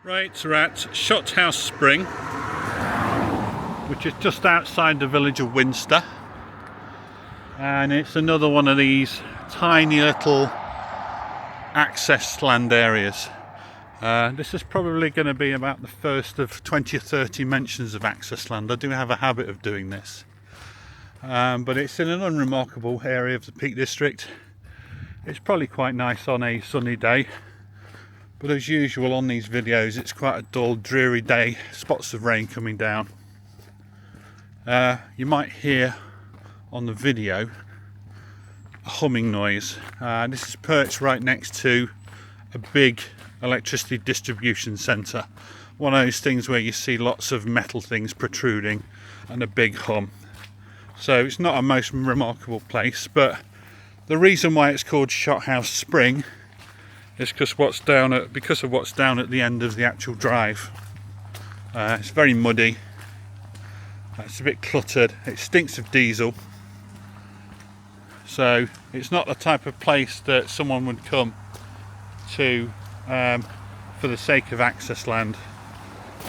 Right, we're at Shothouse Spring, which is just outside the village of Winster, and it's another one of these tiny little access land areas. This is probably going to be about the first of 20 or 30 mentions of access land. I do have a habit of doing this, but it's in an unremarkable area of the Peak District. It's probably quite nice on a sunny day, but as usual on these videos it's quite a dull, dreary day, spots of rain coming down. You might hear on the video a humming noise. This is perched right next to a big electricity distribution centre, one of those things where you see lots of metal things protruding and a big hum. So it's not a most remarkable place, but the reason why it's called Shothouse Spring is because of what's down at the end of the actual drive. It's very muddy, it's a bit cluttered, it stinks of diesel, so it's not the type of place that someone would come to for the sake of access land.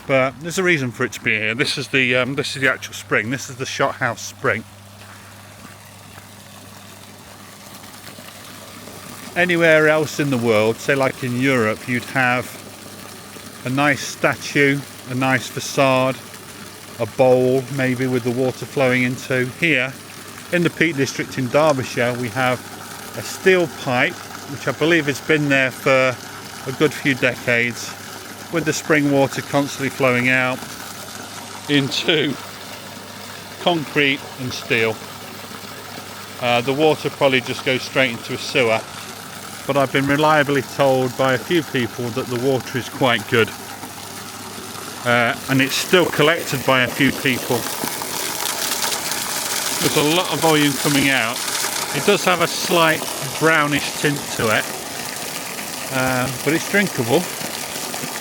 But there's a reason for it to be here. This is the actual spring. This is the Shothouse Spring. Anywhere else in the world, say like in Europe, you'd have a nice statue, a nice facade, a bowl maybe with the water flowing into. Here in the Peak District in Derbyshire we have a steel pipe, which I believe has been there for a good few decades, with the spring water constantly flowing out into concrete and steel. The water probably just goes straight into a sewer, but I've been reliably told by a few people that the water is quite good, and it's still collected by a few people. There's a lot of volume coming out. It does have a slight brownish tint to it, but it's drinkable.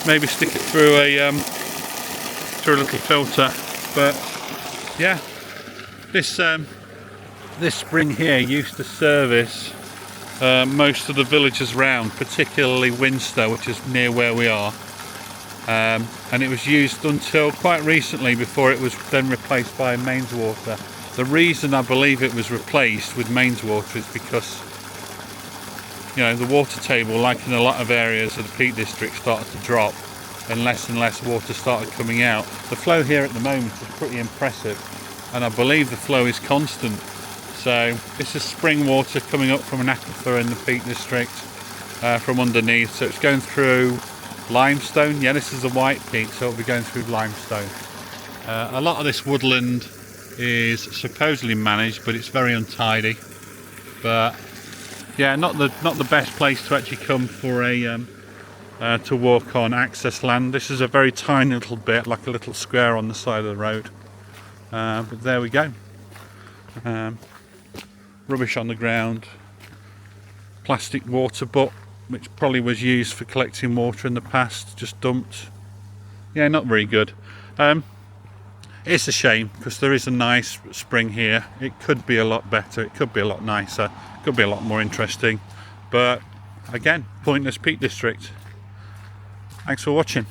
Maybe stick it through a little filter. But yeah, this spring here used to service most of the villages round, particularly Winster, which is near where we are, and it was used until quite recently before it was then replaced by mains water. The reason I believe it was replaced with mains water is because, you know, the water table, like in a lot of areas of the Peak District, started to drop and less water started coming out. The flow here at the moment is pretty impressive, and I believe the flow is constant. So this is spring water coming up from an aquifer in the Peak District, from underneath. So it's going through limestone. Yeah, this is a white peak, so it'll be going through limestone. A lot of this woodland is supposedly managed, but it's very untidy. But yeah, not the best place to actually come for to walk on access land. This is a very tiny little bit, like a little square on the side of the road. But there we go. Rubbish on the ground, plastic water butt, which probably was used for collecting water in the past, just dumped. Yeah, not very good. It's a shame, because there is a nice spring here. It could be a lot better, it could be a lot nicer, it could be a lot more interesting, but again, pointless Peak District. Thanks for watching.